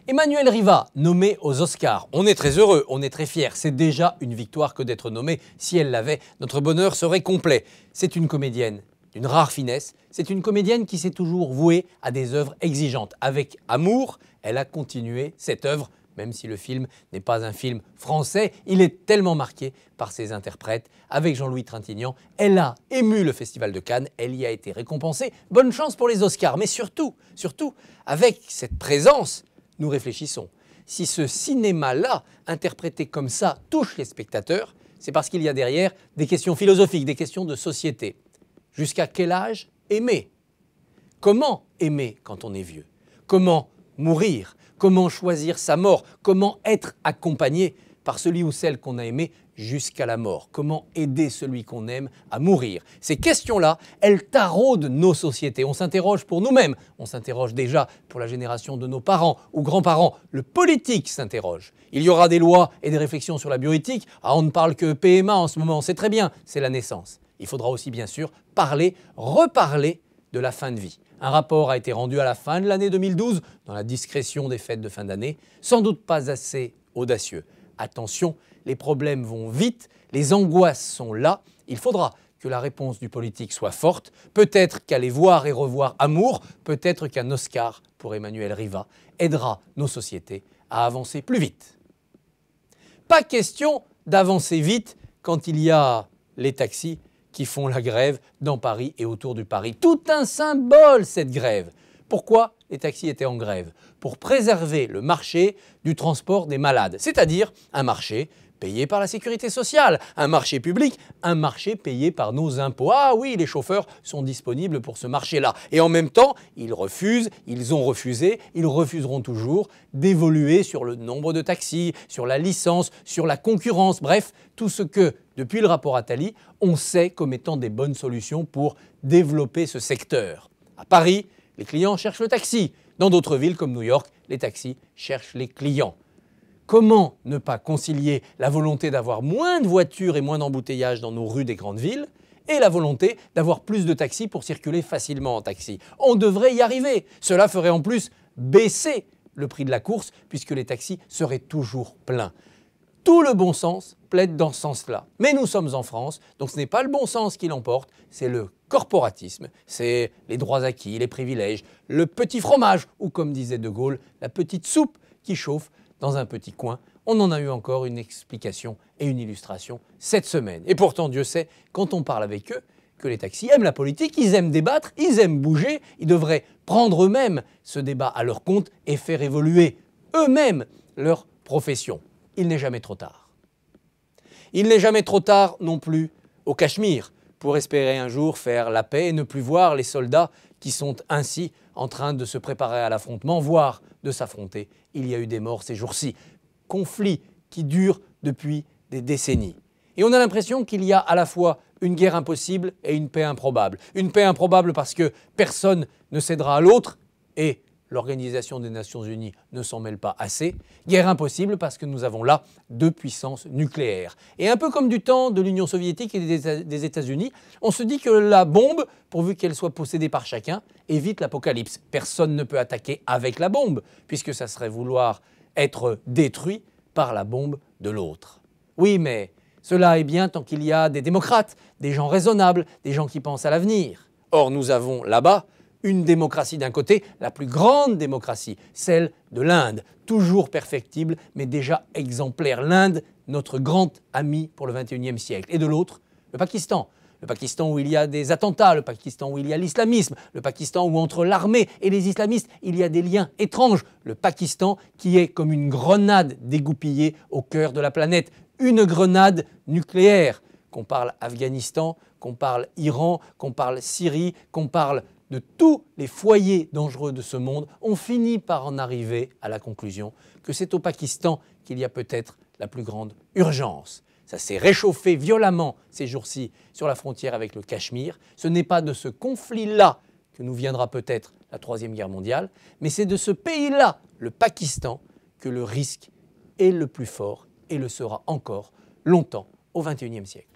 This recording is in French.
Emmanuel Riva, nommé aux Oscars. On est très heureux, on est très fiers. C'est déjà une victoire que d'être nommée. Si elle l'avait, notre bonheur serait complet. C'est une comédienne d'une rare finesse. C'est une comédienne qui s'est toujours vouée à des œuvres exigeantes. Avec amour, elle a continué cette œuvre, même si le film n'est pas un film français. Il est tellement marqué par ses interprètes. Avec Jean-Louis Trintignant, elle a ému le Festival de Cannes. Elle y a été récompensée. Bonne chance pour les Oscars. Mais surtout, avec cette présence, nous réfléchissons. Si ce cinéma-là, interprété comme ça, touche les spectateurs, c'est parce qu'il y a derrière des questions philosophiques, des questions de société. Jusqu'à quel âge aimer? Comment aimer quand on est vieux? Comment mourir? Comment choisir sa mort? Comment être accompagné par celui ou celle qu'on a aimé jusqu'à la mort? Comment aider celui qu'on aime à mourir? Ces questions-là, elles taraudent nos sociétés. On s'interroge pour nous-mêmes. On s'interroge déjà pour la génération de nos parents ou grands-parents. Le politique s'interroge. Il y aura des lois et des réflexions sur la bioéthique. Ah, on ne parle que PMA en ce moment, c'est très bien, c'est la naissance. Il faudra aussi bien sûr parler, reparler de la fin de vie. Un rapport a été rendu à la fin de l'année 2012, dans la discrétion des fêtes de fin d'année, sans doute pas assez audacieux. Attention, les problèmes vont vite, les angoisses sont là, il faudra que la réponse du politique soit forte, peut-être qu'aller voir et revoir Amour, peut-être qu'un Oscar pour Emmanuel Riva aidera nos sociétés à avancer plus vite. Pas question d'avancer vite quand il y a les taxis qui font la grève dans Paris et autour de Paris. Tout un symbole, cette grève. Pourquoi les taxis étaient en grève? Pour préserver le marché du transport des malades, c'est-à-dire un marché payé par la sécurité sociale, un marché public, un marché payé par nos impôts. Ah oui, les chauffeurs sont disponibles pour ce marché-là. Et en même temps, ils refusent, ils ont refusé, ils refuseront toujours d'évoluer sur le nombre de taxis, sur la licence, sur la concurrence, bref, tout ce que, depuis le rapport Attali, on sait comme étant des bonnes solutions pour développer ce secteur. À Paris, les clients cherchent le taxi. Dans d'autres villes comme New York, les taxis cherchent les clients. Comment ne pas concilier la volonté d'avoir moins de voitures et moins d'embouteillages dans nos rues des grandes villes et la volonté d'avoir plus de taxis pour circuler facilement en taxi? On devrait y arriver. Cela ferait en plus baisser le prix de la course puisque les taxis seraient toujours pleins. Tout le bon sens plaide dans ce sens-là. Mais nous sommes en France, donc ce n'est pas le bon sens qui l'emporte, c'est le corporatisme, c'est les droits acquis, les privilèges, le petit fromage ou comme disait De Gaulle, la petite soupe qui chauffe dans un petit coin. On en a eu encore une explication et une illustration cette semaine. Et pourtant, Dieu sait, quand on parle avec eux, que les taxis aiment la politique, ils aiment débattre, ils aiment bouger, ils devraient prendre eux-mêmes ce débat à leur compte et faire évoluer eux-mêmes leur profession. Il n'est jamais trop tard. Il n'est jamais trop tard non plus au Cachemire pour espérer un jour faire la paix et ne plus voir les soldats qui sont ainsi en train de se préparer à l'affrontement, voire de s'affronter. Il y a eu des morts ces jours-ci. Conflits qui durent depuis des décennies. Et on a l'impression qu'il y a à la fois une guerre impossible et une paix improbable. Une paix improbable parce que personne ne cédera à l'autre et l'Organisation des Nations Unies ne s'en mêle pas assez. Guerre impossible parce que nous avons là deux puissances nucléaires. Et un peu comme du temps de l'Union soviétique et des États-Unis, on se dit que la bombe, pourvu qu'elle soit possédée par chacun, évite l'apocalypse. Personne ne peut attaquer avec la bombe, puisque ça serait vouloir être détruit par la bombe de l'autre. Oui, mais cela est bien tant qu'il y a des démocrates, des gens raisonnables, des gens qui pensent à l'avenir. Or, nous avons là-bas une démocratie d'un côté, la plus grande démocratie, celle de l'Inde, toujours perfectible, mais déjà exemplaire. L'Inde, notre grand ami pour le XXIe siècle. Et de l'autre, le Pakistan. Le Pakistan où il y a des attentats, le Pakistan où il y a l'islamisme, le Pakistan où entre l'armée et les islamistes, il y a des liens étranges. Le Pakistan qui est comme une grenade dégoupillée au cœur de la planète. Une grenade nucléaire. Qu'on parle Afghanistan, qu'on parle Iran, qu'on parle Syrie, qu'on parle de tous les foyers dangereux de ce monde, on finit par en arriver à la conclusion que c'est au Pakistan qu'il y a peut-être la plus grande urgence. Ça s'est réchauffé violemment ces jours-ci sur la frontière avec le Cachemire. Ce n'est pas de ce conflit-là que nous viendra peut-être la Troisième Guerre mondiale, mais c'est de ce pays-là, le Pakistan, que le risque est le plus fort et le sera encore longtemps au XXIe siècle.